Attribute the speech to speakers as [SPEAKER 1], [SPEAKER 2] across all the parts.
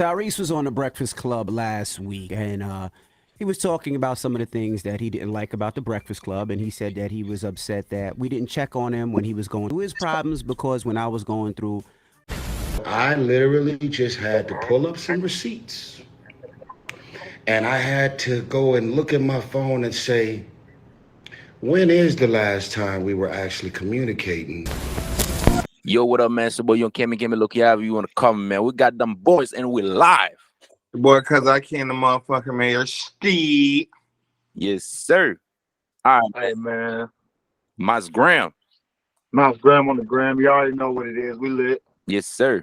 [SPEAKER 1] TYRESE was on the Breakfast Club last week, and he was talking about some of the things that he didn't like about the Breakfast Club, and he said that he was upset that we didn't check on him when he was going through his problems because when I was going through,
[SPEAKER 2] I literally just had to pull up some receipts. And I had to go and look at my phone and say, when is the last time we were actually communicating?
[SPEAKER 3] Yo, what up, man? It's your boy, Young Kimmy. Give me look, however you want to come, man. We got them boys and we live.
[SPEAKER 4] Boy, cause I came to motherfucking mayor Steve.
[SPEAKER 3] Yes, sir. All right,
[SPEAKER 5] Hey man,
[SPEAKER 3] Mouse Graham.
[SPEAKER 5] Mouse Graham on the gram. You already know what it is. We lit.
[SPEAKER 3] Yes, sir.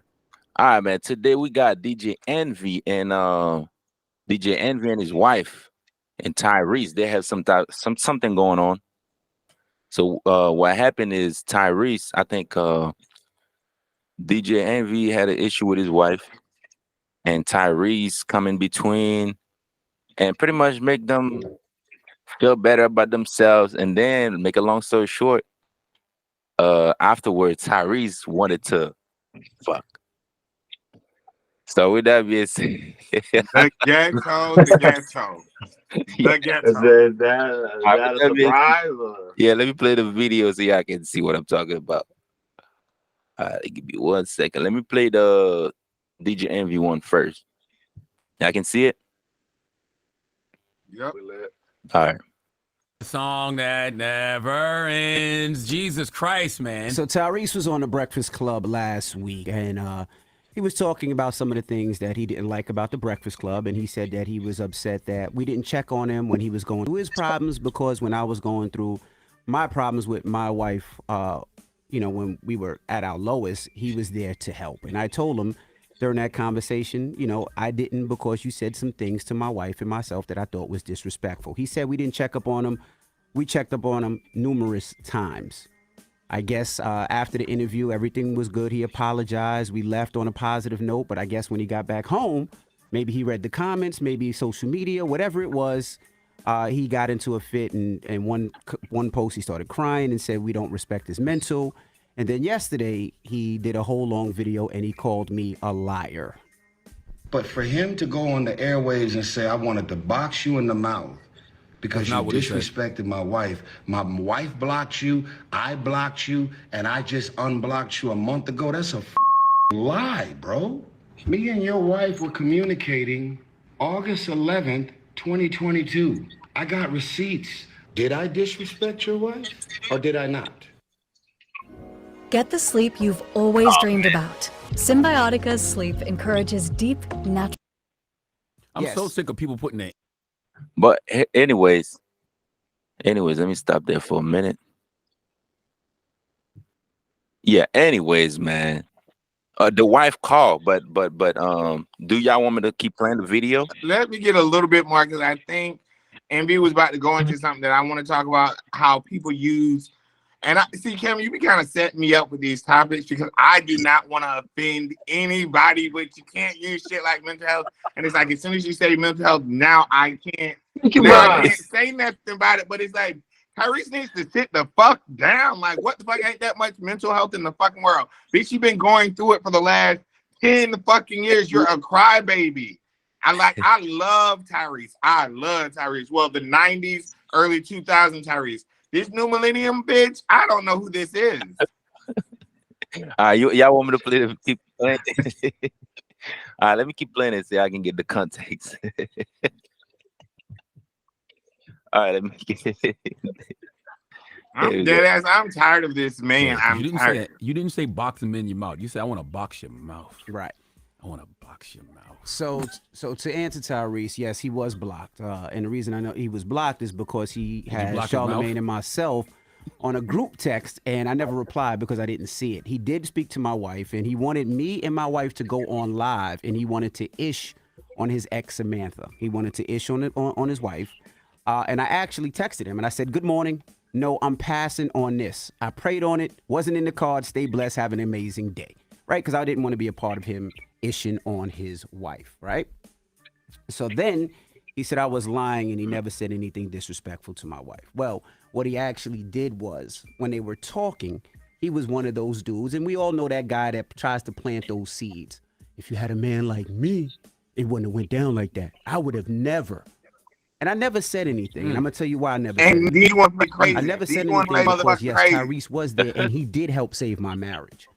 [SPEAKER 3] All right, man. Today we got DJ Envy and his wife and TYRESE. They have something going on. So what happened is TYRESE, I think DJ Envy had an issue with his wife, and TYRESE come in between and pretty much make them feel better about themselves. And then, make a long story short, afterwards, TYRESE wanted to fuck. So with that being said,
[SPEAKER 4] The ghetto, the ghetto. The ghetto.
[SPEAKER 5] Is that a surprise?
[SPEAKER 3] yeah, let me play the video so y'all can see what I'm talking about. All right, give me 1 second. Let me play the DJ Envy one first. Y'all can see it?
[SPEAKER 4] Yep.
[SPEAKER 5] We lit.
[SPEAKER 3] All right.
[SPEAKER 6] Song that never ends. Jesus Christ, man.
[SPEAKER 1] so TYRESE was on the Breakfast Club last week, and he was talking about some of the things that he didn't like about the Breakfast Club, and he said that he was upset that we didn't check on him when he was going through his problems because when I was going through my problems with my wife, when we were at our lowest, he was there to help. And I told him during that conversation, I didn't because you said some things to my wife and myself that I thought was disrespectful. He said we didn't check up on him. We checked up on him numerous times. I guess after the interview, everything was good. He apologized. We left on a positive note. But I guess when he got back home, maybe he read the comments, maybe social media, whatever it was, he got into a fit. And one post, he started crying and said we don't respect his mental. And then yesterday, he did a whole long video and he called me a liar.
[SPEAKER 2] But for him to go on the airwaves and say, I wanted to box you in the mouth because you disrespected my wife blocked you, I blocked you, and I just unblocked you a month ago, that's a lie, bro. Me and your wife were communicating August 11th, 2022. I got receipts. Did I disrespect your wife or did I not?
[SPEAKER 7] Get the sleep you've always dreamed about. Symbiotica's sleep encourages deep, natural.
[SPEAKER 6] I'm
[SPEAKER 1] Yes.
[SPEAKER 6] so sick of people putting that.
[SPEAKER 3] But anyways, let me stop there for a minute. Yeah, anyways, man. The wife called, but do y'all want me to keep playing the video?
[SPEAKER 4] Let me get a little bit more because I think Envy was about to go into something that I want to talk about, how people use. And I see, Cameron, you be kind of setting me up with these topics because I do not want to offend anybody, but you can't use shit like mental health. And it's like, as soon as you say mental health, now I can't say nothing about it. But it's like, TYRESE needs to sit the fuck down. Like, what the fuck? Ain't that much mental health in the fucking world? Bitch, you been going through it for the last 10 fucking years. You're a crybaby. I love TYRESE. I love TYRESE. Well, the 90s, early 2000s TYRESE. This new millennium bitch, I don't know who this is.
[SPEAKER 3] Y'all want me to play keep playing? All right, let me keep playing it so I can get the context. All right, let me get
[SPEAKER 4] I'm dead ass. I'm tired of this man.
[SPEAKER 6] You didn't say box him in your mouth. You said I want to box your mouth.
[SPEAKER 1] Right.
[SPEAKER 6] I want to box your mouth.
[SPEAKER 1] So to answer TYRESE, yes, he was blocked. And the reason I know he was blocked is because he had Charlamagne and myself on a group text, and I never replied because I didn't see it. He did speak to my wife, and he wanted me and my wife to go on live, and he wanted to ish on his ex Samantha. He wanted to ish on his wife. And I actually texted him, and I said, good morning. No, I'm passing on this. I prayed on it. Wasn't in the cards. Stay blessed. Have an amazing day. Right? Because I didn't want to be a part of him ishing on his wife. Right? So then he said I was lying and he never said anything disrespectful to my wife. Well, what he actually did was when they were talking, he was one of those dudes. And we all know that guy that tries to plant those seeds. if you had a man like me, it wouldn't have went down like that. I would have never. And I never said anything. And I'm going to tell you why I never said anything.
[SPEAKER 4] And these want to be crazy.
[SPEAKER 1] I never
[SPEAKER 4] These
[SPEAKER 1] said
[SPEAKER 4] want to
[SPEAKER 1] anything
[SPEAKER 4] play
[SPEAKER 1] because,
[SPEAKER 4] motherfucking
[SPEAKER 1] yes,
[SPEAKER 4] crazy.
[SPEAKER 1] Tyrese was there and he did help save my marriage.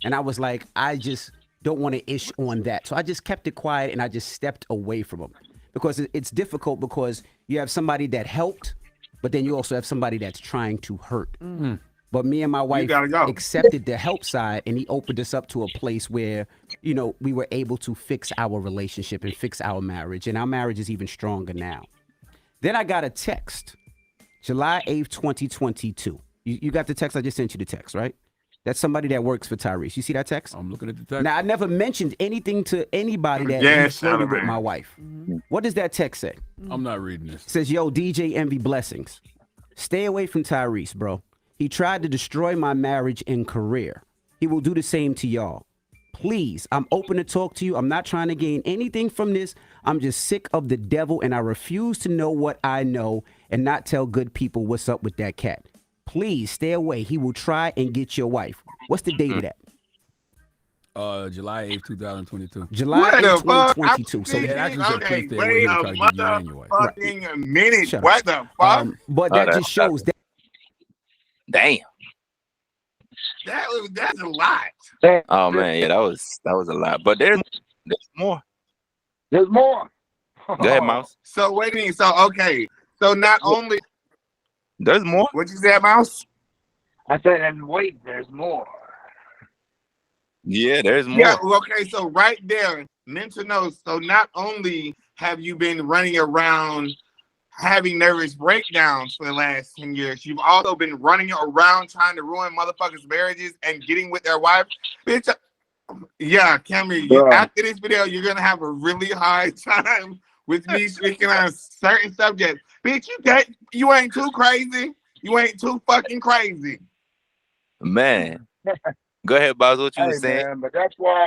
[SPEAKER 1] And I was like, I just don't want to ish on that. So I just kept it quiet and I just stepped away from him. Because it's difficult because you have somebody that helped, but then you also have somebody that's trying to hurt. But me and my wife accepted the help side, and he opened us up to a place where, you know, we were able to fix our relationship and fix our marriage. And our marriage is even stronger now. Then I got a text, July 8th, 2022. You got the text? I just sent you the text, right? That's somebody that works for Tyrese. You see that text?
[SPEAKER 6] I'm looking at the text.
[SPEAKER 1] Now, I never mentioned anything to anybody that he flirted with my wife. What does that text say?
[SPEAKER 6] I'm not reading this.
[SPEAKER 1] It says, yo, DJ Envy blessings. Stay away from Tyrese, bro. He tried to destroy my marriage and career. He will do the same to y'all. Please, I'm open to talk to you. I'm not trying to gain anything from this. I'm just sick of the devil, and I refuse to know what I know and not tell good people what's up with that cat. Please stay away. He will try and get your wife. What's the date of that?
[SPEAKER 6] July 8th, 2022.
[SPEAKER 1] July 8th, 2022. So
[SPEAKER 6] that actually said
[SPEAKER 4] Okay,
[SPEAKER 6] please stay away.
[SPEAKER 4] wait
[SPEAKER 6] He'll
[SPEAKER 4] a
[SPEAKER 6] try to get you anyway.
[SPEAKER 4] motherfucking minute.
[SPEAKER 1] Shut
[SPEAKER 4] What the fuck?
[SPEAKER 1] But that just shows that.
[SPEAKER 3] Damn.
[SPEAKER 4] That's a lot.
[SPEAKER 3] Oh man, yeah, that was a lot. But there's more.
[SPEAKER 5] There's more.
[SPEAKER 3] Go ahead, Mouse.
[SPEAKER 4] So wait a minute. So okay. So not only
[SPEAKER 3] There's more.
[SPEAKER 4] what you said, Mouse?
[SPEAKER 5] I said, and wait, there's more.
[SPEAKER 3] Yeah, there's more.
[SPEAKER 4] Yeah. Okay. So right there, mental notes. So not only have you been running around having nervous breakdowns for the last 10 years, you've also been running around trying to ruin motherfuckers' marriages and getting with their wife. Bitch, yeah, Cammy, after this video, you're going to have a really hard time with me speaking on certain subjects. Bitch, you ain't too crazy. You ain't too fucking crazy.
[SPEAKER 3] Man. Go ahead, Boz. What you were saying?
[SPEAKER 5] Man, but that's why.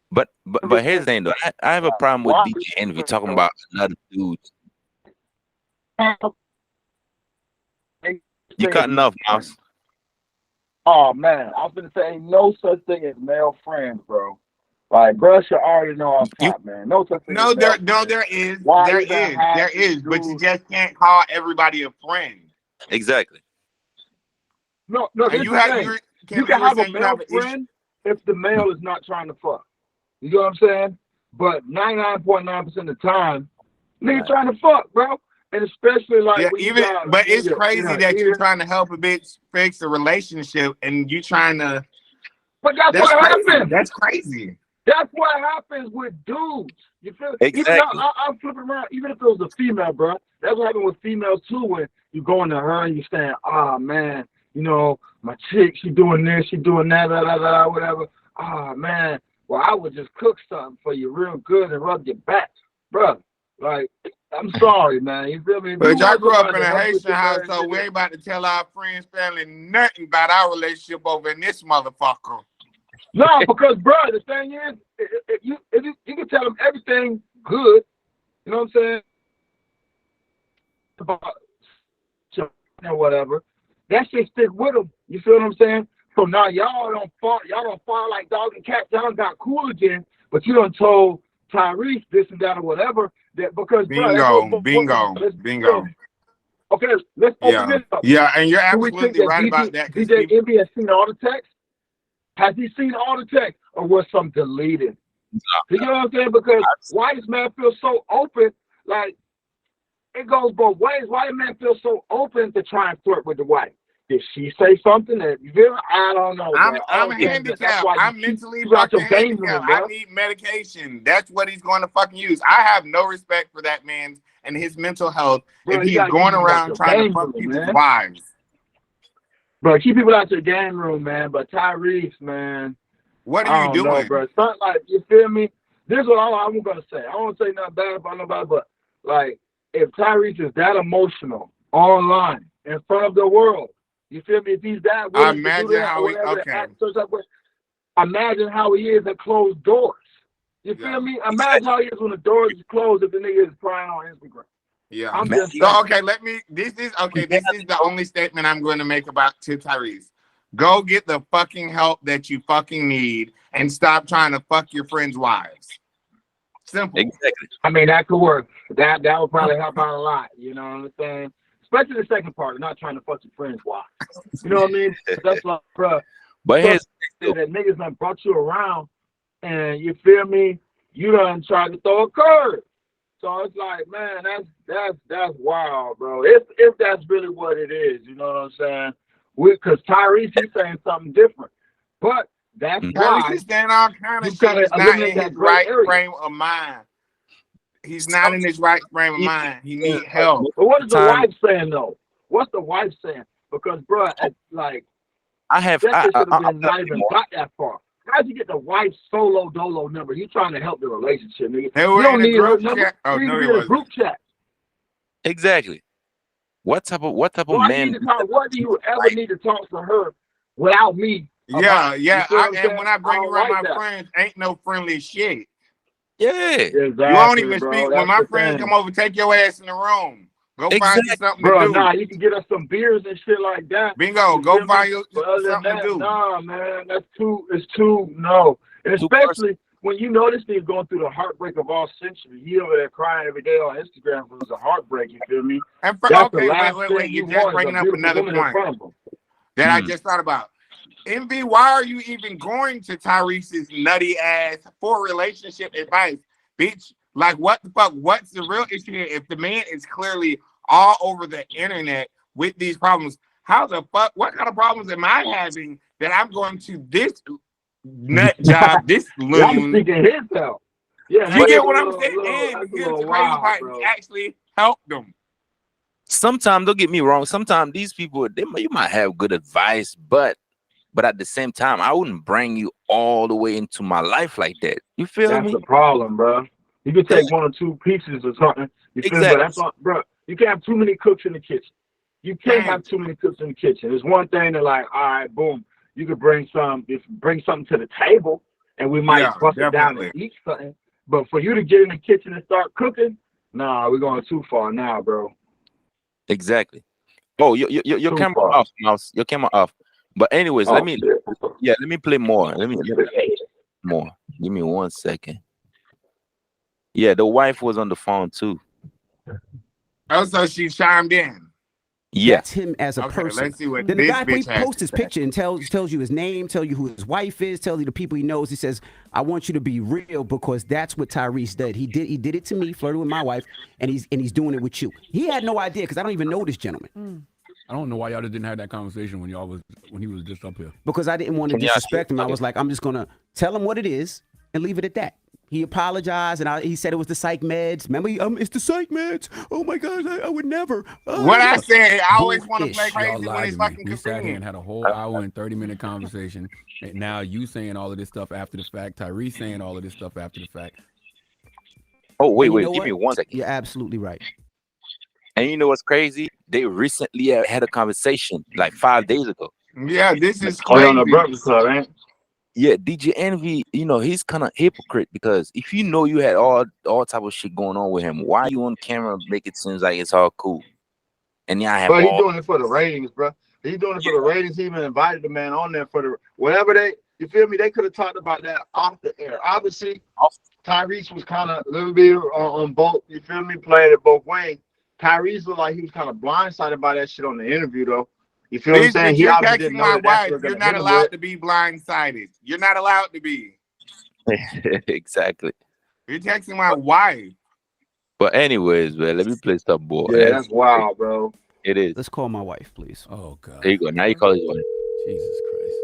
[SPEAKER 3] But here's the thing though. I have a problem with DJ Envy talking about another dude. You cutting off, Mouse.
[SPEAKER 5] Oh man, I was gonna say ain't no such thing as male friends, bro. Like, bro, should already know I'm top, man. No such thing.
[SPEAKER 4] No, there is. There is, but you just can't call everybody a friend.
[SPEAKER 3] Exactly.
[SPEAKER 5] No,
[SPEAKER 4] And you
[SPEAKER 5] can have a male friend if the male is not trying to fuck. You know what I'm saying? But 99.9% of the time, nigga trying to fuck, bro. And especially like
[SPEAKER 4] but it's crazy that you're trying to help a bitch fix a relationship and you trying to.
[SPEAKER 5] But that's what happens.
[SPEAKER 4] That's crazy.
[SPEAKER 5] That's what happens with dudes. You feel?
[SPEAKER 3] Exactly.
[SPEAKER 5] Even I'm flipping around. Even if it was a female, bro, that's what happened with females too. When you go into her and you saying, "Ah, man, you know, my chick, she doing this, she doing that, whatever." Ah, man, well, I would just cook something for you real good and rub your back, bro. Like, I'm sorry, man. You feel me?
[SPEAKER 4] But y'all grew up in a Haitian house, so we ain't about to tell our friends, family, nothing about our relationship over in this motherfucker.
[SPEAKER 5] No, because, bro, the thing is, if you can tell them everything good, you know what I'm saying, about or whatever, that shit stick with them. You feel what I'm saying? So now y'all don't fall like dog and cat. Y'all got cool again, but you done told Tyrese this and that or whatever. That because
[SPEAKER 4] bingo.
[SPEAKER 5] Okay, let's open this up.
[SPEAKER 4] Yeah, and you're absolutely right about that.
[SPEAKER 5] DJ Envy has seen all the text. Has he seen all the text, or was some deleted?
[SPEAKER 3] No.
[SPEAKER 5] You know what I'm saying? Because why does man feel so open? Like, it goes both ways. Why does man feel so open to try and flirt with the wife? Did she say something that you feel? I don't know.
[SPEAKER 4] I'm handicapped. I'm mentally fucking handicapped. I need medication. That's what he's going to fucking use. I have no respect for that man and his mental health if he's going around trying to fuck people's wives.
[SPEAKER 5] Bro, keep people out your game room, man. But Tyrese, man.
[SPEAKER 4] What are you doing?
[SPEAKER 5] Know, bro. It's not like, you feel me? This is what I'm going to say. I don't want to say nothing bad about nobody, but, like, if Tyrese is that emotional online in front of the world, you feel me? If he's that willing to do that, imagine how he is at closed doors. You feel me? Imagine how he is when the doors is closed if the nigga is crying on Instagram.
[SPEAKER 4] Yeah. This is the only statement I'm going to make about to Tyrese. Go get the fucking help that you fucking need and stop trying to fuck your friends' wives. Simple.
[SPEAKER 3] Exactly.
[SPEAKER 5] I mean, that could work. That would probably help out a lot. You know what I'm saying? Especially the second part, not trying to fuck your friends' wives. You know what I mean? That's like, bro.
[SPEAKER 3] But here's
[SPEAKER 5] that niggas done brought you around, and you feel me? You done tried to throw a curve. So it's like, man, that's wild, bro. If that's really what it is, you know what I'm saying? Because Tyrese, he's saying something different, but that's why
[SPEAKER 4] Tyrese is saying all kind of shit. He's not in his right frame of mind. He's not in his right frame of mind. He needs help.
[SPEAKER 5] But what is the wife saying though? What's the wife saying? Because, bro, like,
[SPEAKER 3] I have
[SPEAKER 5] that should have been not even got that far. How'd you get the wife's solo dolo number? You trying to help the relationship, nigga.
[SPEAKER 4] They were
[SPEAKER 5] you don't
[SPEAKER 4] in a
[SPEAKER 5] need her
[SPEAKER 4] group
[SPEAKER 5] number.
[SPEAKER 4] chat. Oh,
[SPEAKER 5] You
[SPEAKER 4] no,
[SPEAKER 5] need
[SPEAKER 4] it
[SPEAKER 5] to be in a
[SPEAKER 4] wasn't.
[SPEAKER 5] group chat.
[SPEAKER 3] exactly. What type of man?
[SPEAKER 5] What do you ever need to talk to her without me?
[SPEAKER 4] Yeah.
[SPEAKER 5] And
[SPEAKER 4] when I bring around my friends, ain't no friendly shit.
[SPEAKER 3] Yeah.
[SPEAKER 5] Exactly,
[SPEAKER 4] You won't even
[SPEAKER 5] bro.
[SPEAKER 4] speak
[SPEAKER 5] That's
[SPEAKER 4] when my
[SPEAKER 5] the
[SPEAKER 4] friends
[SPEAKER 5] thing.
[SPEAKER 4] come over. Take your ass in the room. Go find you
[SPEAKER 3] Exactly.
[SPEAKER 4] something
[SPEAKER 5] Bro,
[SPEAKER 4] to do.
[SPEAKER 5] nah, you can get us some beers and shit like that.
[SPEAKER 4] Bingo.
[SPEAKER 5] You
[SPEAKER 4] Go
[SPEAKER 5] feel me?
[SPEAKER 4] find you
[SPEAKER 5] But other than
[SPEAKER 4] something to
[SPEAKER 5] that,
[SPEAKER 4] do.
[SPEAKER 5] nah, man, it's too no. And
[SPEAKER 3] Too
[SPEAKER 5] especially when you know this thing's going through the heartbreak of all century. He over there crying every day on Instagram because it's a heartbreak. You feel me?
[SPEAKER 4] And
[SPEAKER 5] That's the
[SPEAKER 4] okay,
[SPEAKER 5] last
[SPEAKER 4] wait.
[SPEAKER 5] thing
[SPEAKER 4] You're
[SPEAKER 5] you
[SPEAKER 4] just
[SPEAKER 5] want is
[SPEAKER 4] bringing
[SPEAKER 5] a
[SPEAKER 4] up
[SPEAKER 5] beautiful
[SPEAKER 4] another
[SPEAKER 5] woman in
[SPEAKER 4] point
[SPEAKER 5] front of him.
[SPEAKER 4] that I just thought about. MB, why are you even going to Tyrese's nutty ass for relationship advice? Bitch, like what the fuck? What's the real issue here? If the man is clearly all over the internet with these problems, how the fuck, what kind of problems am I having that I'm going to this nut job, this
[SPEAKER 5] Yeah, I'm
[SPEAKER 4] loon?
[SPEAKER 5] speaking his help. Yeah,
[SPEAKER 4] You
[SPEAKER 5] that's
[SPEAKER 4] get
[SPEAKER 5] a
[SPEAKER 4] what I'm
[SPEAKER 5] little-
[SPEAKER 4] saying?
[SPEAKER 5] little-
[SPEAKER 4] And
[SPEAKER 5] that's a
[SPEAKER 4] here's the
[SPEAKER 5] little
[SPEAKER 4] crazy
[SPEAKER 5] wild,
[SPEAKER 4] part,
[SPEAKER 5] bro.
[SPEAKER 4] he actually helped them.
[SPEAKER 3] Sometimes, don't get me wrong. Sometimes these people, you might have good advice, but at the same time, I wouldn't bring you all the way into my life like that. You feel
[SPEAKER 5] That's
[SPEAKER 3] me?
[SPEAKER 5] the problem, bro. You can take one or two pieces or something. You feel me?
[SPEAKER 3] Exactly.
[SPEAKER 5] But that's not, bro. You can't have too many cooks in the kitchen. You can't have too many cooks in the kitchen. It's one thing to like, all right, boom. You could bring something to the table, and we might bust it down and eat something. But for you to get in the kitchen and start cooking, nah, we're going too far now, bro.
[SPEAKER 3] Exactly. Oh, your camera off, Mouse. Your camera off. But anyways, let me play more. Let me more. Give me 1 second. Yeah, the wife was on the phone too.
[SPEAKER 4] Oh, so she chimed in.
[SPEAKER 3] Yeah.
[SPEAKER 1] That's him as a person.
[SPEAKER 4] Let's see what
[SPEAKER 1] Then the
[SPEAKER 4] this
[SPEAKER 1] guy
[SPEAKER 4] bitch has
[SPEAKER 1] posts
[SPEAKER 4] to
[SPEAKER 1] his
[SPEAKER 4] say.
[SPEAKER 1] picture and tells you his name, tell you who his wife is, tell you the people he knows. He says, "I want you to be real because that's what Tyrese did. He did it to me, flirted with my wife, and he's doing it with you." He had no idea because I don't even know this gentleman.
[SPEAKER 6] I don't know why y'all didn't have that conversation when he was just up here.
[SPEAKER 1] Because I didn't want to disrespect him. I was like, I'm just gonna tell him what it is and leave it at that. He apologized and he said it was the psych meds. Remember, it's the psych meds. Oh my God, I would never.
[SPEAKER 4] What I said, I always want to play
[SPEAKER 6] Y'all
[SPEAKER 4] crazy when
[SPEAKER 6] lied
[SPEAKER 4] it's
[SPEAKER 6] to me.
[SPEAKER 4] fucking
[SPEAKER 6] We sat here and
[SPEAKER 4] convenient.
[SPEAKER 6] had a whole hour and 30-minute conversation. And now you saying all of this stuff after the fact. Tyrese saying all of this stuff after the fact.
[SPEAKER 3] Oh, wait,
[SPEAKER 1] you know
[SPEAKER 3] give
[SPEAKER 1] what?
[SPEAKER 3] me 1 second.
[SPEAKER 1] You're absolutely right.
[SPEAKER 3] And you know what's crazy? They recently had a conversation like 5 days ago.
[SPEAKER 4] Yeah, this is
[SPEAKER 5] Oh,
[SPEAKER 4] crazy.
[SPEAKER 5] on the Breakfast Club, ain't?
[SPEAKER 3] Yeah, DJ Envy, he's kind of hypocrite because if you know you had all type of shit going on with him, why you on camera make it seem like it's all cool? And yeah, I have
[SPEAKER 5] But he's doing it for the ratings, bro. He's doing it for the ratings. He even invited the man on there for the whatever you feel me? They could have talked about that off the air. Obviously, Tyrese was kind of a little bit on both, you feel me, playing it both ways. Tyrese looked like he was kind of blindsided by that shit on the interview, though. You feel what I'm saying? He
[SPEAKER 4] You're
[SPEAKER 5] obviously
[SPEAKER 4] texting
[SPEAKER 5] didn't
[SPEAKER 4] my
[SPEAKER 5] know that
[SPEAKER 4] wife. You're not allowed to be blindsided. You're not allowed to be.
[SPEAKER 3] Exactly.
[SPEAKER 4] You're texting my wife.
[SPEAKER 3] But anyways, man, let me play some more.
[SPEAKER 5] Yeah, that's wild, bro.
[SPEAKER 3] It is.
[SPEAKER 1] Let's call my wife, please.
[SPEAKER 6] Oh God.
[SPEAKER 3] There you go. Now you call his wife.
[SPEAKER 6] Jesus Christ.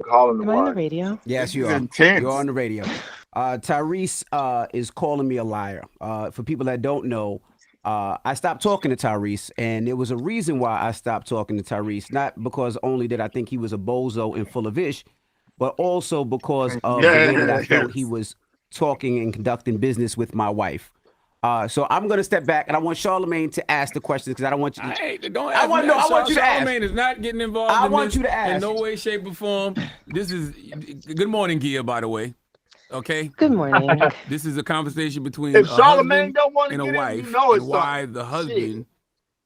[SPEAKER 5] Calling the
[SPEAKER 8] Am I on the
[SPEAKER 5] wife.
[SPEAKER 8] radio?
[SPEAKER 1] Yes, you are.
[SPEAKER 4] Intense.
[SPEAKER 1] You're on the radio. Tyrese is calling me a liar. For people that don't know, I stopped talking to Tyrese, and there was a reason why I stopped talking to Tyrese. Not because only did I think he was a bozo and full of ish, but also because of the way that I felt he was talking and conducting business with my wife. So I'm gonna step back, and I want Charlamagne to ask the questions because I don't want you. I want you to ask.
[SPEAKER 6] Charlamagne is not getting involved.
[SPEAKER 1] I want you to ask
[SPEAKER 6] in no way, shape, or form. This is good morning, Gia. By the way, okay.
[SPEAKER 8] Good morning.
[SPEAKER 6] This is a conversation between
[SPEAKER 5] If
[SPEAKER 6] a
[SPEAKER 5] Charlamagne
[SPEAKER 6] husband
[SPEAKER 5] don't want to
[SPEAKER 6] and a
[SPEAKER 5] get
[SPEAKER 6] wife,
[SPEAKER 5] in, you know it's
[SPEAKER 6] and why
[SPEAKER 5] something.
[SPEAKER 6] the husband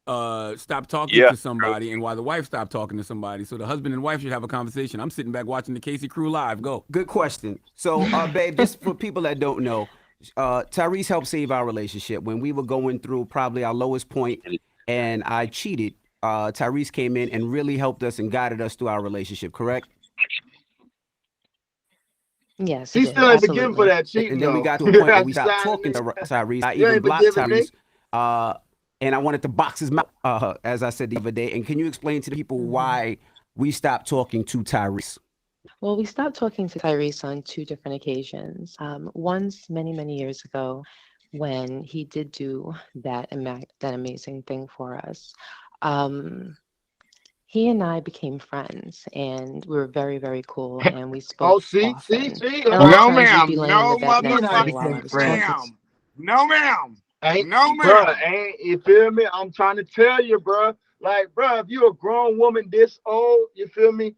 [SPEAKER 6] stopped talking to somebody and why the wife stopped talking to somebody. So the husband and wife should have a conversation. I'm sitting back watching the Casey Crew live. Go.
[SPEAKER 1] Good question. So, babe, just for people that don't know, Tyrese helped save our relationship when we were going through probably our lowest point, and I cheated. Tyrese came in and really helped us and guided us through our relationship. Correct?
[SPEAKER 8] Yes,
[SPEAKER 5] He
[SPEAKER 8] it
[SPEAKER 5] still
[SPEAKER 8] is.
[SPEAKER 5] ain't forgiven for that cheating.
[SPEAKER 1] And then we
[SPEAKER 5] though.
[SPEAKER 1] got to a point where we
[SPEAKER 5] You
[SPEAKER 1] stopped
[SPEAKER 5] signing
[SPEAKER 1] talking to
[SPEAKER 5] it.
[SPEAKER 1] Tyrese. I
[SPEAKER 5] You
[SPEAKER 1] even
[SPEAKER 5] ain't
[SPEAKER 1] blocked
[SPEAKER 5] forgiving me.
[SPEAKER 1] Tyrese. And I wanted to box his mouth, as I said the other day. And can you explain to the people why we stopped talking to Tyrese?
[SPEAKER 8] Well, we stopped talking to Tyrese on 2 different occasions. Once many, many years ago, when he did do that amazing thing for us. He and I became friends, and we were very, very cool, and we spoke
[SPEAKER 5] Oh, see.
[SPEAKER 8] often. And a lot
[SPEAKER 4] No,
[SPEAKER 8] of times he'd
[SPEAKER 4] ma'am.
[SPEAKER 8] be laying in the
[SPEAKER 4] No
[SPEAKER 8] bed next to me while I
[SPEAKER 4] motherfucking
[SPEAKER 8] was talking.
[SPEAKER 4] ma'am. No, ma'am.
[SPEAKER 5] Ain't,
[SPEAKER 4] No,
[SPEAKER 5] bruh,
[SPEAKER 4] ma'am.
[SPEAKER 5] ain't, you feel me? I'm trying to tell you, bruh. Like, bruh, if you're a grown woman this old, you feel me?
[SPEAKER 4] Ain't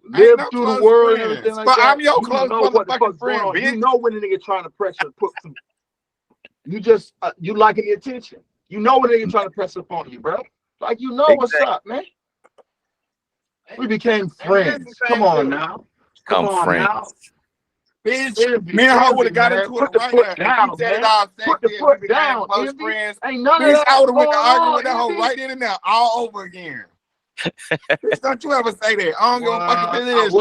[SPEAKER 5] Live
[SPEAKER 4] no
[SPEAKER 5] through the
[SPEAKER 4] close
[SPEAKER 5] world and
[SPEAKER 4] friends.
[SPEAKER 5] everything like
[SPEAKER 4] But
[SPEAKER 5] that.
[SPEAKER 4] I'm your
[SPEAKER 5] You
[SPEAKER 4] close
[SPEAKER 5] know what the
[SPEAKER 4] motherfucking
[SPEAKER 5] fuck's going
[SPEAKER 4] friend,
[SPEAKER 5] on.
[SPEAKER 4] bitch.
[SPEAKER 5] You know when a nigga trying to pressure, put some. You just you liking the attention. You know when a nigga trying to press up on you, bro. Like you know what's up, man. We became friends. Come on now. Come on
[SPEAKER 3] friends.
[SPEAKER 5] now.
[SPEAKER 4] Bitch, me and her would have got into it
[SPEAKER 5] Put the
[SPEAKER 4] right
[SPEAKER 5] foot
[SPEAKER 4] now.
[SPEAKER 5] down,
[SPEAKER 4] If you said it
[SPEAKER 5] man.
[SPEAKER 4] all
[SPEAKER 5] Put the
[SPEAKER 4] sexy and
[SPEAKER 5] foot
[SPEAKER 4] we became
[SPEAKER 5] down,
[SPEAKER 4] close
[SPEAKER 5] Envy.
[SPEAKER 4] friends,
[SPEAKER 5] Ain't none of
[SPEAKER 4] bitch,
[SPEAKER 5] that
[SPEAKER 4] I would have went to
[SPEAKER 5] going
[SPEAKER 4] argue
[SPEAKER 5] on,
[SPEAKER 4] with that hoe
[SPEAKER 5] Envy.
[SPEAKER 4] right in and there all over again. Bitch, don't you ever say that. I don't give a fucking business.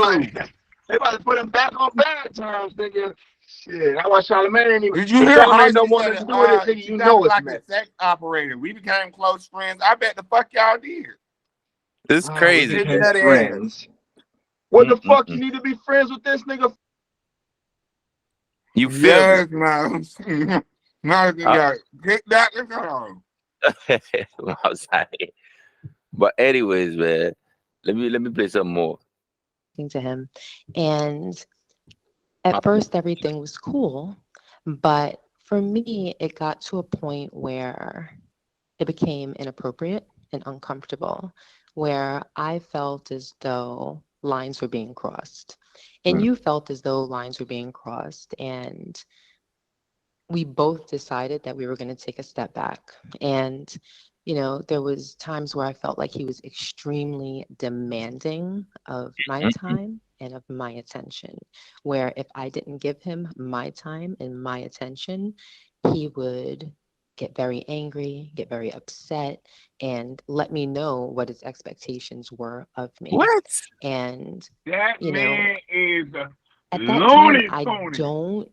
[SPEAKER 5] They about to put him back on bad terms, nigga. Shit, that's why Charlamagne ain't even.
[SPEAKER 4] Did you hear how
[SPEAKER 5] Charlamagne
[SPEAKER 4] she
[SPEAKER 5] don't want
[SPEAKER 4] said
[SPEAKER 5] to do with it, nigga.
[SPEAKER 4] she
[SPEAKER 5] You
[SPEAKER 4] sounded
[SPEAKER 5] know it's
[SPEAKER 4] like
[SPEAKER 5] messy.
[SPEAKER 4] a sex operator. We became close friends. I bet the fuck y'all did.
[SPEAKER 3] It's crazy.
[SPEAKER 5] We became
[SPEAKER 4] That
[SPEAKER 5] friends. What the fuck you need to be friends with this nigga?
[SPEAKER 3] You feel
[SPEAKER 4] Yes, no. No, yeah. Get that. Let's go.
[SPEAKER 3] me? I'm sorry. But anyways, man, let me play some more.
[SPEAKER 8] To him. And at first, everything was cool. But for me, it got to a point where it became inappropriate and uncomfortable, where I felt as though lines were being crossed. And you felt as though lines were being crossed. And we both decided that we were going to take a step back. And, you know, there was times where I felt like he was extremely demanding of my time and of my attention, where if I didn't give him my time and my attention, he would get very angry, get very upset, and let me know what his expectations were of me.
[SPEAKER 3] What?
[SPEAKER 8] And,
[SPEAKER 4] That
[SPEAKER 8] you know,
[SPEAKER 4] man is
[SPEAKER 8] at that time,
[SPEAKER 4] loony
[SPEAKER 8] I
[SPEAKER 4] pony.
[SPEAKER 8] don't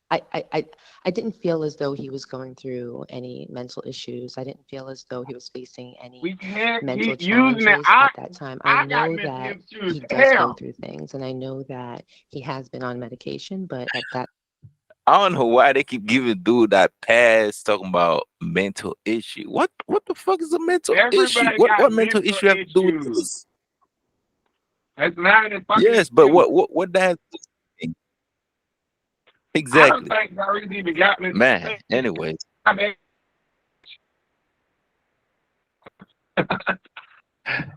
[SPEAKER 8] I didn't feel as though he was going through any mental issues. I didn't feel as though he was facing any
[SPEAKER 4] We can't
[SPEAKER 8] mental
[SPEAKER 4] keep using it.
[SPEAKER 8] challenges at that time. I
[SPEAKER 4] got
[SPEAKER 8] know
[SPEAKER 4] mental
[SPEAKER 8] that
[SPEAKER 4] issues.
[SPEAKER 8] he does go
[SPEAKER 4] Hell.
[SPEAKER 8] through things, and I know that he has been on medication, but at that
[SPEAKER 3] I don't know why they keep giving dude that pass talking about mental issue. What the fuck is a mental issue?
[SPEAKER 4] Everybody
[SPEAKER 3] What
[SPEAKER 4] got
[SPEAKER 3] mental issue have to do with
[SPEAKER 4] issues.
[SPEAKER 3] this?
[SPEAKER 4] That's not a fucking
[SPEAKER 3] Yes, but
[SPEAKER 4] excuse.
[SPEAKER 3] what that
[SPEAKER 4] I
[SPEAKER 3] exactly,
[SPEAKER 4] don't think Tyrese even got mental
[SPEAKER 3] man.
[SPEAKER 4] issues.
[SPEAKER 3] Anyways,
[SPEAKER 4] I mean,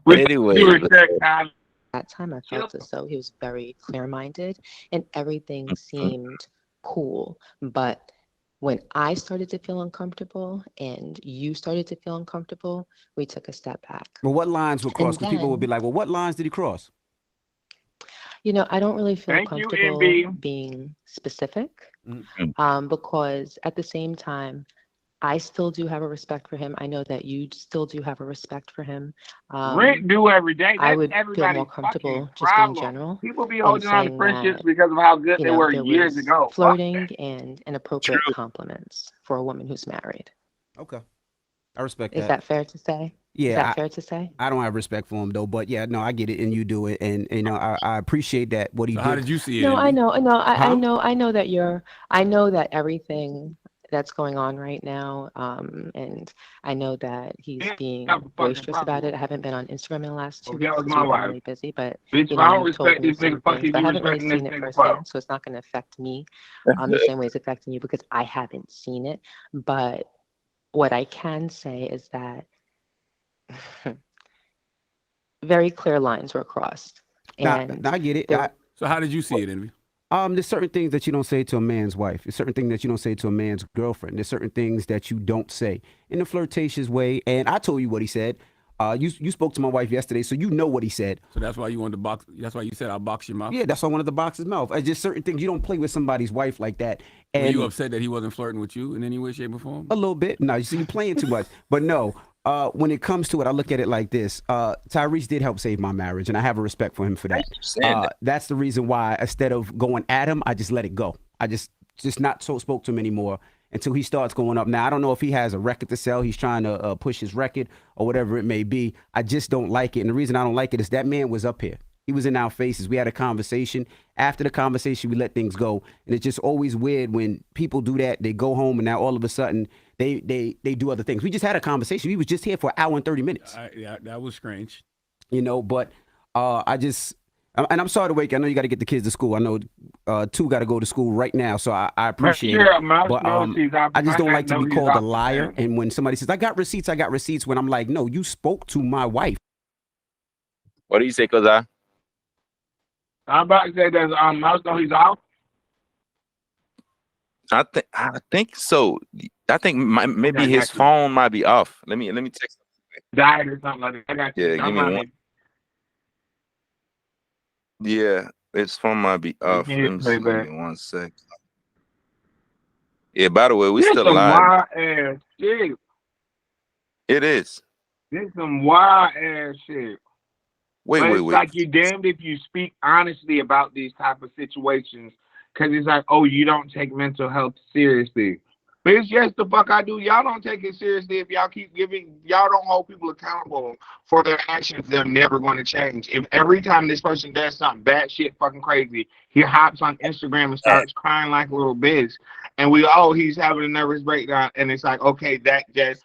[SPEAKER 4] with due
[SPEAKER 3] anyways,
[SPEAKER 4] respect, Tyler.
[SPEAKER 8] that time, I felt as though he was very clear-minded, and everything seemed cool. But when I started to feel uncomfortable and you started to feel uncomfortable, we took a step back.
[SPEAKER 1] Well, what lines were crossed?
[SPEAKER 8] And
[SPEAKER 1] Because people would be
[SPEAKER 8] then,
[SPEAKER 1] like, well, what lines did he cross?
[SPEAKER 8] you know, I don't really feel
[SPEAKER 4] Thank you,
[SPEAKER 8] comfortable
[SPEAKER 4] MB.
[SPEAKER 8] being specific,
[SPEAKER 1] Mm.
[SPEAKER 8] because at the same time, I still do have a respect for him. I know that you still do have a respect for him.
[SPEAKER 4] Rent due every day.
[SPEAKER 8] I
[SPEAKER 4] That's
[SPEAKER 8] would feel
[SPEAKER 4] everybody's
[SPEAKER 8] more
[SPEAKER 4] fucking
[SPEAKER 8] comfortable just in
[SPEAKER 4] problem.
[SPEAKER 8] general
[SPEAKER 4] People be
[SPEAKER 8] in
[SPEAKER 4] holding on to
[SPEAKER 8] saying
[SPEAKER 4] friendships
[SPEAKER 8] that,
[SPEAKER 4] because of how good
[SPEAKER 8] you
[SPEAKER 4] they
[SPEAKER 8] know,
[SPEAKER 4] were
[SPEAKER 8] there
[SPEAKER 4] years
[SPEAKER 8] was
[SPEAKER 4] ago. Fuck that.
[SPEAKER 8] flirting and inappropriate compliments for a woman who's married.
[SPEAKER 1] Okay. I respect
[SPEAKER 8] Is
[SPEAKER 1] that.
[SPEAKER 8] that fair to say? Is
[SPEAKER 1] Yeah,
[SPEAKER 8] that fair to say?
[SPEAKER 1] I don't have respect for him though, but yeah, no, I get it, and you do it, and you know, I appreciate that what he
[SPEAKER 6] So how
[SPEAKER 1] did.
[SPEAKER 6] did you see it?
[SPEAKER 8] No, I
[SPEAKER 6] Envy?
[SPEAKER 8] know, I
[SPEAKER 1] Huh?
[SPEAKER 8] know that I know that everything that's going on right now, and I know that he's
[SPEAKER 4] Yeah,
[SPEAKER 8] being
[SPEAKER 4] have a fucking
[SPEAKER 8] boisterous about
[SPEAKER 4] problem.
[SPEAKER 8] it. I haven't been on Instagram in the last 2
[SPEAKER 4] If
[SPEAKER 8] weeks
[SPEAKER 4] that was
[SPEAKER 8] because
[SPEAKER 4] my
[SPEAKER 8] we've been
[SPEAKER 4] wife.
[SPEAKER 8] really busy, but
[SPEAKER 4] Bitch,
[SPEAKER 8] you
[SPEAKER 4] if
[SPEAKER 8] know,
[SPEAKER 4] I don't
[SPEAKER 8] you've told
[SPEAKER 4] respect
[SPEAKER 8] me
[SPEAKER 4] this nigga,
[SPEAKER 8] some
[SPEAKER 4] fuck
[SPEAKER 8] things,
[SPEAKER 4] is
[SPEAKER 8] but I
[SPEAKER 4] you
[SPEAKER 8] haven't really
[SPEAKER 4] respecting this
[SPEAKER 8] seen it
[SPEAKER 4] nigga for?
[SPEAKER 8] firsthand, so it's not going to affect me the same way it's affecting you because I haven't seen it. But what I can say is that very clear lines were crossed,
[SPEAKER 1] Nah,
[SPEAKER 8] and
[SPEAKER 1] I get it.
[SPEAKER 8] there
[SPEAKER 6] So how did you see it, Envy?
[SPEAKER 1] There's certain things that you don't say to a man's wife. There's certain things that you don't say to a man's girlfriend. There's certain things that you don't say in a flirtatious way. And I told you what he said. You spoke to my wife yesterday, so you know what he said.
[SPEAKER 6] So that's why you wanted to box. That's why you said I'll box your mouth.
[SPEAKER 1] Yeah, that's why I wanted to box his mouth. It's just certain things you don't play with somebody's wife like that. And
[SPEAKER 6] were you upset that he wasn't flirting with you in any way, shape, or form?
[SPEAKER 1] A little bit. No, you see, you playing too much. But no, when it comes to it, I look at it like this. Tyrese did help save my marriage, and I have a respect for him for that. That's the reason why, instead of going at him, I just let it go. I just not spoke to him anymore until he starts going up. Now, I don't know if he has a record to sell. He's trying to push his record or whatever it may be. I just don't like it. And the reason I don't like it is that man was up here. He was in our faces. We had a conversation. After the conversation, we let things go. And it's just always weird when people do that. They go home and now all of a sudden they do other things. We just had a conversation. We was just here for an hour and 30 minutes.
[SPEAKER 6] Yeah, that was strange.
[SPEAKER 1] You know, but and I'm sorry to wake. I know you got to get the kids to school. I know two got to go to school right now, so I appreciate it. But I just don't like to be called a liar. And when somebody says, I got receipts, when I'm like, no, you spoke to my wife.
[SPEAKER 3] What do you say, Cause
[SPEAKER 4] I'm about to say that Mouse know he's off.
[SPEAKER 3] I think so. I think maybe his phone might be off. Let me text him.
[SPEAKER 4] Died or something like that. I got you.
[SPEAKER 3] Yeah, give me one. Yeah, his phone might be off. Let me see. Give me 1 sec. Yeah, by the way, we still live.
[SPEAKER 4] Wild ass shit.
[SPEAKER 3] It is.
[SPEAKER 4] This some wild ass shit.
[SPEAKER 3] Wait.
[SPEAKER 4] Like you damned if you speak honestly about these type of situations, because it's like, oh, you don't take mental health seriously. But it's yes, the fuck I do. Y'all don't take it seriously if y'all keep y'all don't hold people accountable for their actions. They're never going to change. If every time this person does something bad shit fucking crazy, he hops on Instagram and starts crying like a little bitch, and he's having a nervous breakdown, and it's like, okay, that just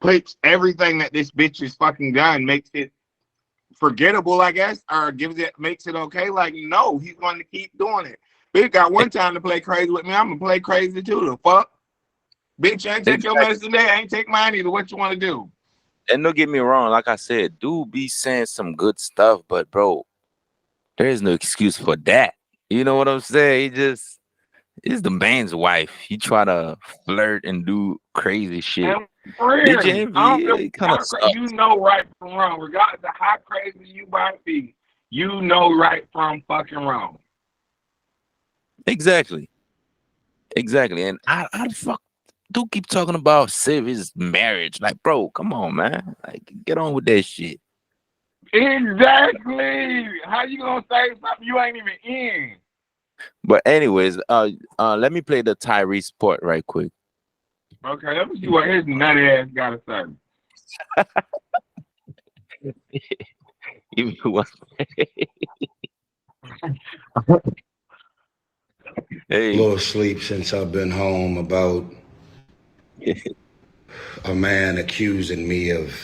[SPEAKER 4] puts everything that this bitch is fucking done, makes it forgettable, I guess, or makes it okay. Like, no, he's going to keep doing it. Bitch got one time to play crazy with me. I'm gonna play crazy too. The fuck, bitch, you ain't take your medicine today. I ain't take mine either. What you want to do?
[SPEAKER 3] And don't get me wrong, like I said, dude be saying some good stuff, but bro, there is no excuse for that. You know what I'm saying? It's the man's wife. He try to flirt and do crazy shit.
[SPEAKER 4] You know right from wrong, regardless of how crazy you might be. You know right from fucking wrong.
[SPEAKER 3] Exactly. And I fuck do keep talking about save his marriage. Like, bro, come on, man. Like, get on with that shit.
[SPEAKER 4] Exactly. How you gonna say something you ain't even in?
[SPEAKER 3] But anyways, let me play the Tyrese part right quick.
[SPEAKER 4] Okay, let me see what his nutty ass gotta say.
[SPEAKER 3] Give me one. Hey.
[SPEAKER 2] A little sleep since I've been home about a man accusing me of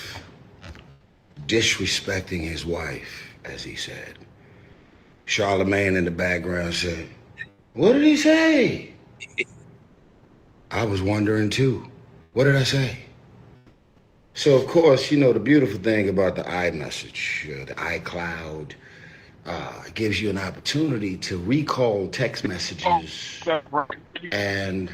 [SPEAKER 2] disrespecting his wife, as he said. Charlemagne in the background said, "What did he say?" I was wondering too. What did I say? So, of course, you know, the beautiful thing about the iMessage, the iCloud, it gives you an opportunity to recall text messages, and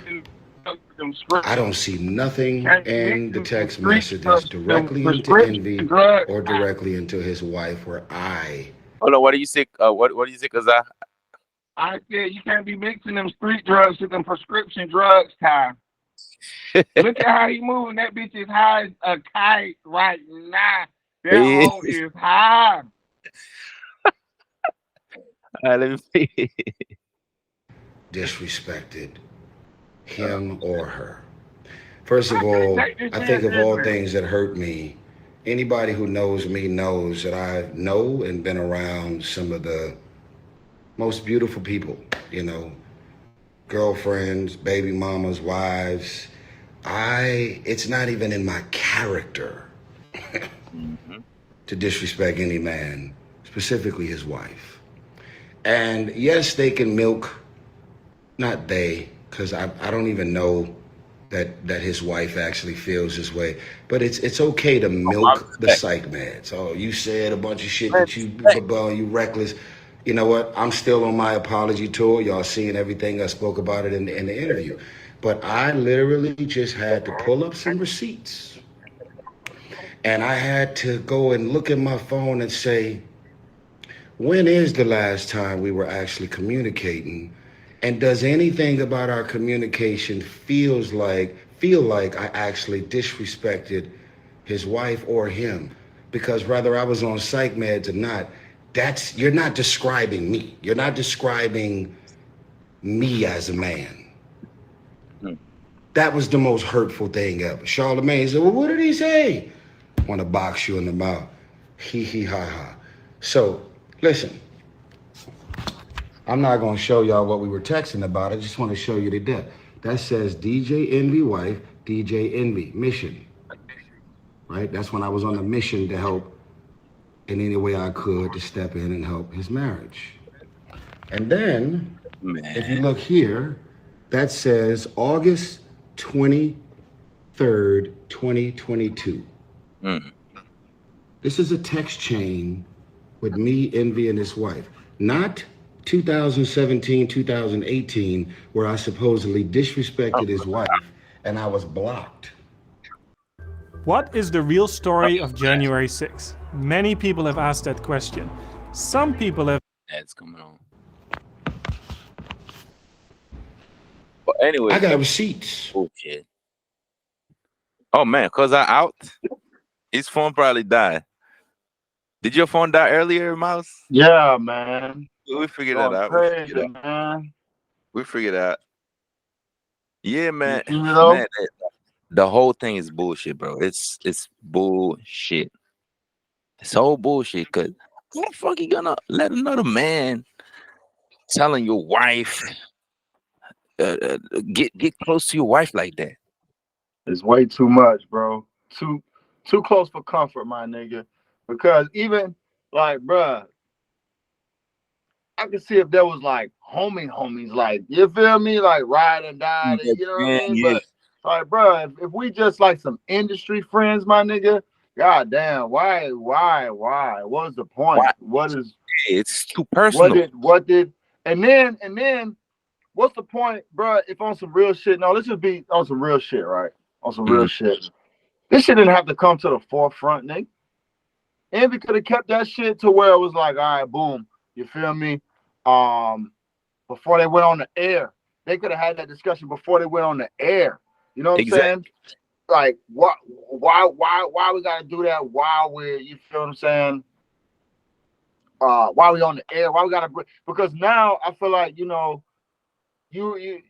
[SPEAKER 2] I don't see nothing in the text messages directly into Envy or directly into his wife where I...
[SPEAKER 3] Hold on, what do you say? What do you say, Cause
[SPEAKER 4] I said you can't be mixing them street drugs with them prescription drugs, Ty. Look at how he moving. That bitch is high as a kite right now. That hoe is high.
[SPEAKER 3] Let me see.
[SPEAKER 2] Disrespected him or her. First of all, I think of all things that hurt me, anybody who knows me knows that I know and been around some of the most beautiful people, you know, girlfriends, baby mamas, wives. It's not even in my character to disrespect any man, specifically his wife. And yes, they can milk, not they, because I don't even know that his wife actually feels this way, but it's okay to milk the psych meds. Oh, you said a bunch of shit that you reckless. you know what? I'm still on my apology tour. Y'all seeing everything. I spoke about it in the interview. But I literally just had to pull up some receipts. And I had to go and look at my phone and say, when is the last time we were actually communicating? And does anything about our communication feel like I actually disrespected his wife or him? Because whether I was on psych meds or not, you're not describing me. You're not describing me as a man. That was the most hurtful thing ever. Charlamagne said, well, what did he say? Want to box you in the mouth. Hee hee ha ha. So, listen. I'm not going to show y'all what we were texting about. I just want to show you the debt. That says DJ Envy wife, DJ Envy, mission. Right? That's when I was on a mission to help in any way I could to step in and help his marriage. And then, if you look here, that says August 23rd, 2022. This is a text chain with me, Envy, and his wife. Not 2017, 2018, where I supposedly disrespected his wife and I was blocked.
[SPEAKER 9] What is the real story of January 6th? Many people have asked that question. Some people have...
[SPEAKER 3] That's coming on. But anyway,
[SPEAKER 2] I got receipts.
[SPEAKER 3] Bullshit. Oh man, cause I out. His phone probably died. Did your phone die earlier, Mouse?
[SPEAKER 5] Yeah, man.
[SPEAKER 3] We figured that out.
[SPEAKER 5] Crazy, man.
[SPEAKER 3] We figured out. Yeah, man.
[SPEAKER 5] You know?
[SPEAKER 3] Man, the whole thing is bullshit, bro. It's bullshit. It's all bullshit. Cause how the fuck you gonna let another man telling your wife get close to your wife like that?
[SPEAKER 5] It's way too much, bro. Too close for comfort, my nigga. Because even like, bruh, I could see if there was like homies, like, you feel me, like ride and die, you know what I mean?
[SPEAKER 3] Yeah.
[SPEAKER 5] But like, bruh, if we just like some industry friends, my nigga, god damn, why? What's the point?
[SPEAKER 3] Why?
[SPEAKER 5] What is?
[SPEAKER 3] It's too personal.
[SPEAKER 5] What did? And then, what's the point, bruh? If on some real shit, no, let's just be on some real shit, right? On some real shit. This shit didn't have to come to the forefront, nigga. Envy could have kept that shit to where it was like, all right, boom, you feel me? Before they went on the air, they could have had that discussion before they went on the air. You know what I'm saying? Like, why we gotta do that while we're, you feel what I'm saying? While we on the air, why we gotta because now I feel like, you know, you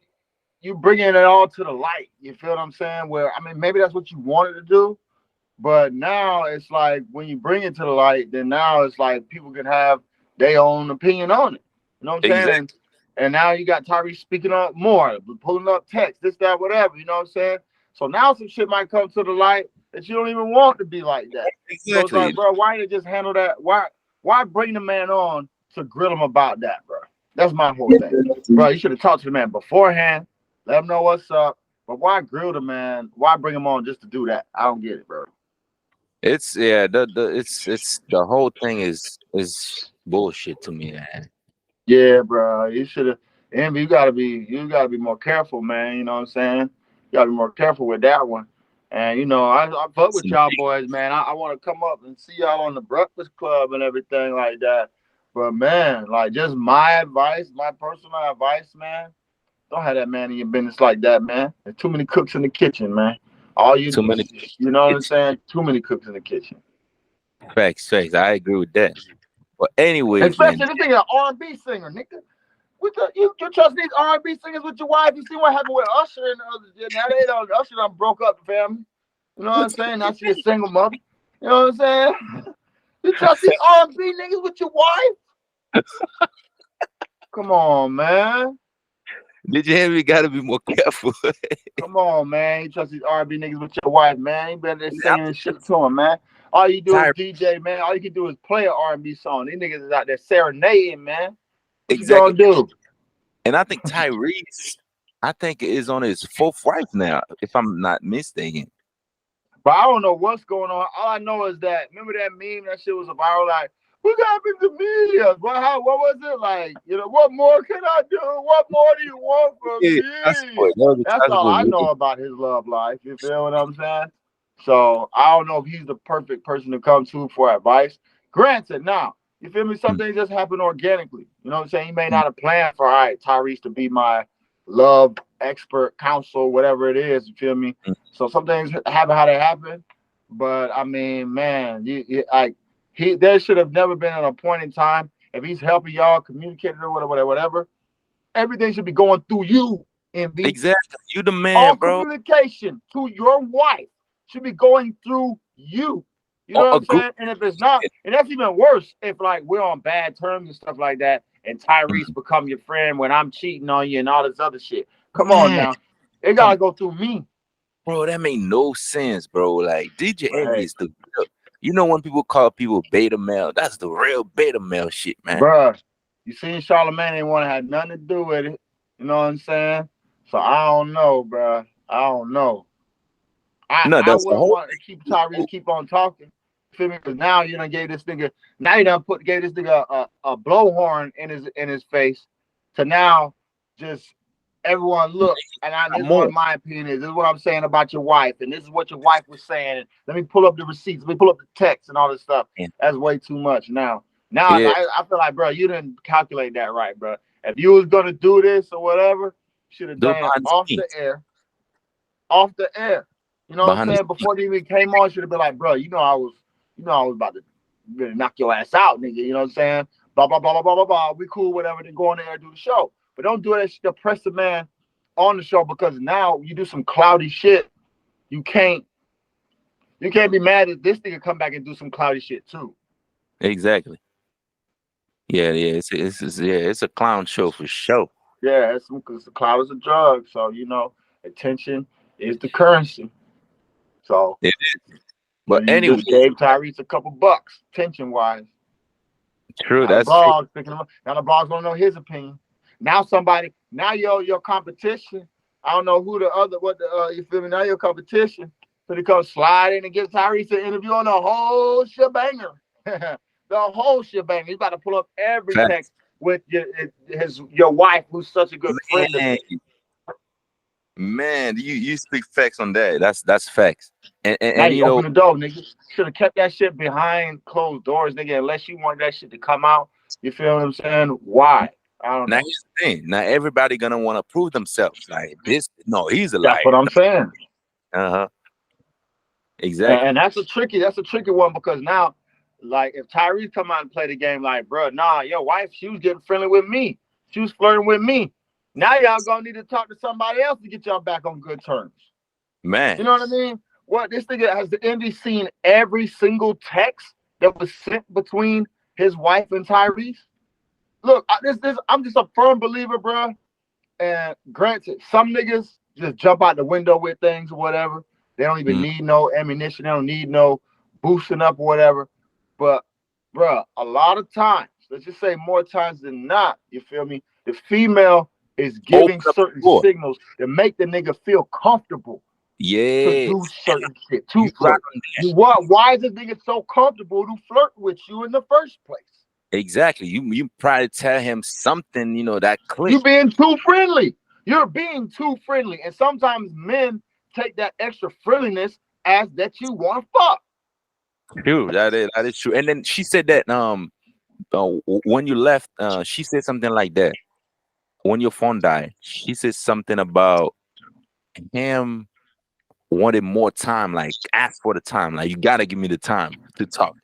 [SPEAKER 5] bringing it all to the light. You feel what I'm saying? Where I mean, maybe that's what you wanted to do, but now it's like when you bring it to the light, then now it's like people can have their own opinion on it. You know what I'm saying? And now you got TYRESE speaking up more, pulling up text, this, that, whatever. You know what I'm saying? So now some shit might come to the light that you don't even want to be like that. So it's like, bro, why didn't you just handle that? Why bring the man on to grill him about that, bro? That's my whole thing. Bro, you should have talked to the man beforehand, let him know what's up. But why grill the man? Why bring him on just to do that? I don't get it, bro.
[SPEAKER 3] It's the whole thing is bullshit to me, man.
[SPEAKER 5] Yeah, bro. You should have. Envy, you gotta be more careful, man. You know what I'm saying? You gotta be more careful with that one. And you know, I fuck with y'all boys, man. I want to come up and see y'all on the Breakfast Club and everything like that. But man, like just my advice, my personal advice, man. Don't have that man in your business like that, man. There's too many cooks in the kitchen, man. All you do, you know what I'm saying? Too many cooks in the kitchen.
[SPEAKER 3] Facts. I agree with that. But anyway,
[SPEAKER 5] especially this thing, an R&B singer, nigga. You trust these R&B singers with your wife? You see what happened with Usher and the others? Now they don't. Usher done broke up the family. You know what I'm saying? Now she's a single mother. You know what I'm saying? You trust these R&B niggas with your wife? Come on, man.
[SPEAKER 3] Did you hear me? Gotta be more careful.
[SPEAKER 5] Come on, man. You trust these R&B niggas with your wife, man. You better singing and shit to them, man. All you do is DJ, man. All you can do is play an R&B song. These niggas is out there serenading, man. What you gonna do?
[SPEAKER 3] And I think TYRESE, is on his fourth wife now, if I'm not mistaken.
[SPEAKER 5] But I don't know what's going on. All I know is that, remember that meme? That shit was viral, like, What happened to millions? What was it like? You know, what more can I do? What more do you want from me? That's all I know about his love life. You feel what I'm saying? So I don't know if he's the perfect person to come to for advice. Granted, now, you feel me? Something just happened organically. You know what I'm saying? He may not have planned for, all right, Tyrese to be my love expert, counsel, whatever it is. You feel me? So some things happen how they happen. But I mean, man, there should have never been at a point in time. If he's helping y'all communicate or whatever, everything should be going through you.
[SPEAKER 3] Exactly. You the man,
[SPEAKER 5] all
[SPEAKER 3] bro.
[SPEAKER 5] Communication to your wife should be going through you. You know what I'm saying? And if it's not, and that's even worse if like we're on bad terms and stuff like that, and Tyrese become your friend when I'm cheating on you and all this other shit. Come on now. It gotta go through me.
[SPEAKER 3] Bro, that made no sense, bro. Like DJ Envy is the real. You know when people call people beta male, that's the real beta male shit, man.
[SPEAKER 5] Bruh, you seen Charlamagne ain't want to have nothing to do with it. You know what I'm saying? So I don't know, bruh. I don't know. I wouldn't want to keep Tyrese keep on talking. Feel me? Because now you done gave this nigga, now you done gave this nigga a blowhorn in his face to now just everyone look. And this is what my opinion is. This is what I'm saying about your wife. And this is what your wife was saying. And let me pull up the receipts. Let me pull up the text and all this stuff. That's way too much now. I feel like, bro, you didn't calculate that right, bro. If you was going to do this or whatever, should have done it off the air. Off the air. You know what I'm saying? Before they even came on, should have been like, bro, I was about to really knock your ass out, nigga. You know what I'm saying? Blah, blah, blah, blah, blah, blah, blah. We cool, whatever. Then go on there and do the show. But don't do that shit to press the man on the show, because now you do some cloudy shit. You can't be mad at this nigga come back and do some cloudy shit too.
[SPEAKER 3] Exactly. Yeah. It's a clown show for sure.
[SPEAKER 5] Yeah, because the cloud is a drug. So attention is the currency. So
[SPEAKER 3] it is. But anyway,
[SPEAKER 5] just gave Tyrese a couple bucks, tension wise.
[SPEAKER 3] True,
[SPEAKER 5] now
[SPEAKER 3] that's true.
[SPEAKER 5] Now the blogs don't know his opinion. Now your competition. I don't know who you feel me? Now your competition. So they come slide in and give Tyrese an interview on the whole shebanger. The whole shebanger. He's about to pull up every text with your wife, who's such a good friend of his.
[SPEAKER 3] Man, you speak facts on that. That's facts. And
[SPEAKER 5] you open the door, nigga. Should have kept that shit behind closed doors, nigga. Unless you want that shit to come out. You feel what I'm saying? Why? I don't know.
[SPEAKER 3] Here's the thing. Now everybody gonna want to prove themselves. Like this, no, he's a liar.
[SPEAKER 5] That's what I'm saying.
[SPEAKER 3] Exactly.
[SPEAKER 5] And that's a tricky one, because now, like, if Tyrese come out and play the game, like, bro, nah, your wife, she was getting friendly with me. She was flirting with me. Now y'all gonna need to talk to somebody else to get y'all back on good terms.
[SPEAKER 3] Man.
[SPEAKER 5] You know what I mean? What, this nigga, has the Envy seen every single text that was sent between his wife and Tyrese? Look, I'm just a firm believer, bro. And granted, some niggas just jump out the window with things or whatever. They don't even need no ammunition. They don't need no boosting up or whatever. But, bro, a lot of times, let's just say more times than not, you feel me? The female is giving certain signals to make the nigga feel comfortable. To do certain shit. To flirt. Why is this nigga so comfortable to flirt with you in the first place?
[SPEAKER 3] Exactly. You probably tell him something, that click.
[SPEAKER 5] You're being too friendly. You're being too friendly. And sometimes men take that extra friendliness as that you want to fuck.
[SPEAKER 3] True. That is true. And then she said that when you left, she said something like that. When your phone died, she said something about him wanted more time, like ask for the time. Like, you gotta give me the time to talk.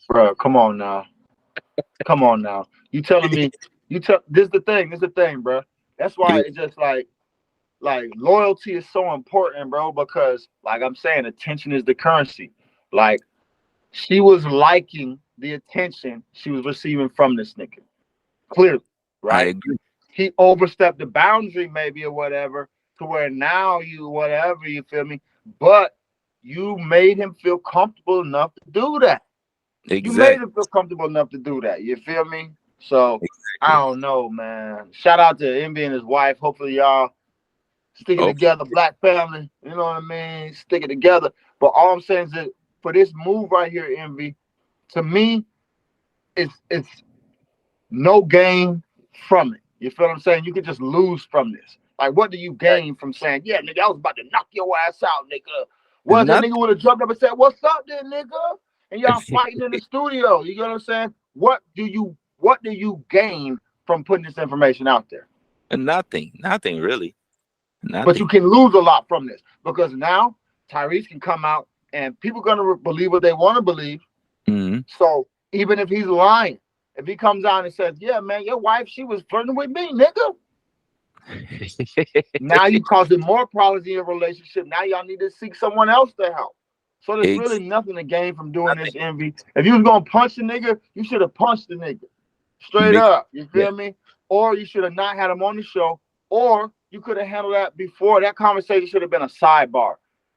[SPEAKER 5] Bro, come on now. Come on now. You telling me this is the thing, bro. That's why it's just like loyalty is so important, bro, because like I'm saying, attention is the currency. Like, she was liking the attention she was receiving from this nigga. Clearly, right?
[SPEAKER 3] I agree.
[SPEAKER 5] He overstepped the boundary maybe or whatever, to where now you feel me? But you made him feel comfortable enough to do that.
[SPEAKER 3] Exactly.
[SPEAKER 5] You made him feel comfortable enough to do that. You feel me? So I don't know, man. Shout out to Envy and his wife. Hopefully y'all stick it together, black family. You know what I mean? Stick it together. But all I'm saying is that for this move right here, Envy, to me, it's no gain from it. You feel what I'm saying? You could just lose from this. Like, what do you gain from saying, yeah, nigga, I was about to knock your ass out, nigga? What that nigga would have jumped up and said, what's up there, nigga? And y'all fighting in the studio. You get what I'm saying? What do you gain from putting this information out there?
[SPEAKER 3] Nothing really. Nothing.
[SPEAKER 5] But you can lose a lot from this, because now Tyrese can come out and people are gonna believe what they want to believe. So even if he's lying, if he comes out and says, yeah, man, your wife, she was flirting with me, nigga. Now you causing more problems in your relationship. Now y'all need to seek someone else to help. So there's really nothing to gain from doing this, Envy. If you was gonna punch the nigga, you should have punched the nigga. Straight up. You feel me? Or you should have not had him on the show. Or you could have handled that before. That conversation should have been a sidebar.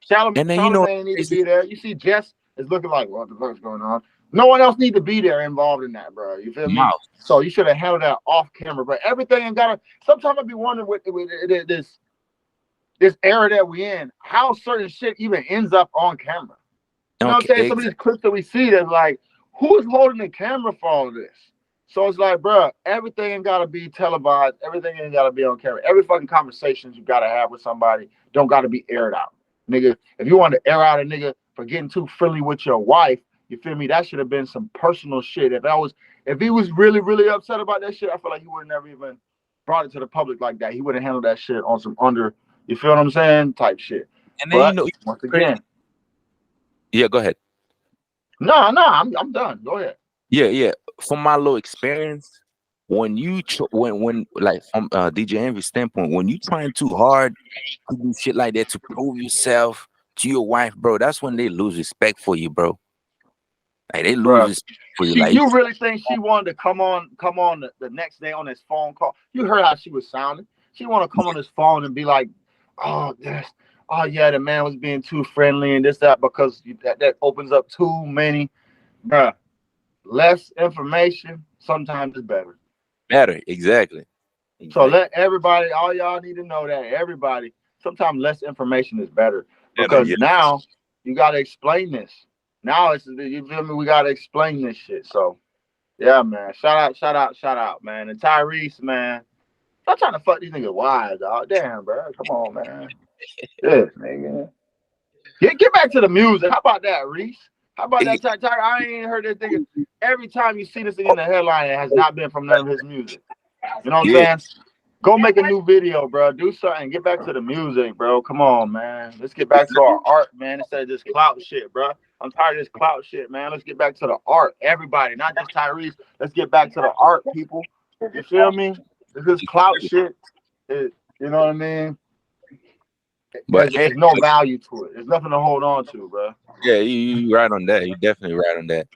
[SPEAKER 5] Charlamagne need to be there. You see Jess is looking like, what the fuck's going on? No one else need to be there involved in that, bro. You feel me? So you should have handled that off camera. But everything ain't gotta. Sometimes I be wondering with this era that we in, how certain shit even ends up on camera. You know what I'm saying? Some of these clips that we see, that's like, who is holding the camera for all of this? So it's like, bro, everything ain't gotta be televised. Everything ain't gotta be on camera. Every fucking conversations you gotta have with somebody don't gotta be aired out, nigga. If you want to air out a nigga for getting too friendly with your wife, you feel me? That should have been some personal shit. If he was really, really upset about that shit, I feel like he would have never even brought it to the public like that. He would have handled that shit on some under, you feel what I'm saying, type shit.
[SPEAKER 3] And then
[SPEAKER 5] but, once again,
[SPEAKER 3] yeah, go ahead.
[SPEAKER 5] No, I'm done. Go ahead.
[SPEAKER 3] Yeah. From my little experience, when you when like from DJ Envy's standpoint, when you trying too hard to do shit like that to prove yourself to your wife, bro, that's when they lose respect for you, bro. Like they lose respect for you. Like,
[SPEAKER 5] you really think she wanted to come on the next day on this phone call? You heard how she was sounding. She want to come on this phone and be like, oh yeah, the man was being too friendly and this, that, because that opens up too many, bruh. Less information sometimes is better.
[SPEAKER 3] Exactly.
[SPEAKER 5] So let everybody, all y'all need to know that everybody, sometimes less information is better, because now you got to explain this. Now it's, you feel me? We got to explain this shit. So yeah, man. Shout out, man. And Tyrese, man. Stop trying to fuck these niggas wives, dog. Damn, bro. Come on, man. Yes, nigga. Get back to the music. How about that, Reese? How about that, Ty? I ain't heard that thing. Every time you see this thing in the headline, it has not been from none of his music. You know what I'm saying? Go make a new video, bro. Do something. Get back to the music, bro. Come on, man. Let's get back to our art, man, instead of this clout shit, bro. I'm tired of this clout shit, man. Let's get back to the art. Everybody, not just Tyrese. Let's get back to the art, people. You feel me? This clout shit, you know what I mean? But there's no value to it. There's nothing to hold on to, bro.
[SPEAKER 3] Yeah, you right on that. You definitely right on that.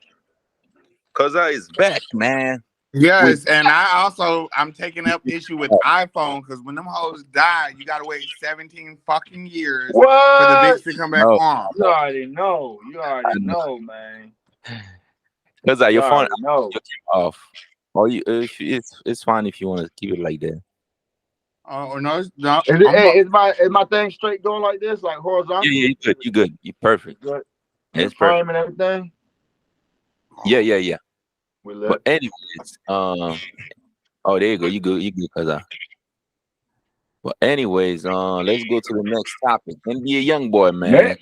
[SPEAKER 3] Cause it's back, man.
[SPEAKER 4] Yes, and I'm taking up issue with iPhone, because when them hoes die, you gotta wait 17 fucking years for the bitch to come back on.
[SPEAKER 5] You already know. You already know, man.
[SPEAKER 3] Cause your phone off. Or it's fine if you want to keep it like that.
[SPEAKER 5] Oh no, no. Is my thing straight going like this, like horizontal?
[SPEAKER 3] Yeah, you good. You perfect.
[SPEAKER 5] Good.
[SPEAKER 3] It's
[SPEAKER 5] frame and everything.
[SPEAKER 3] Yeah. But anyways, there you go. You good, cause But anyways, let's go to the next topic. NBA young boy, man.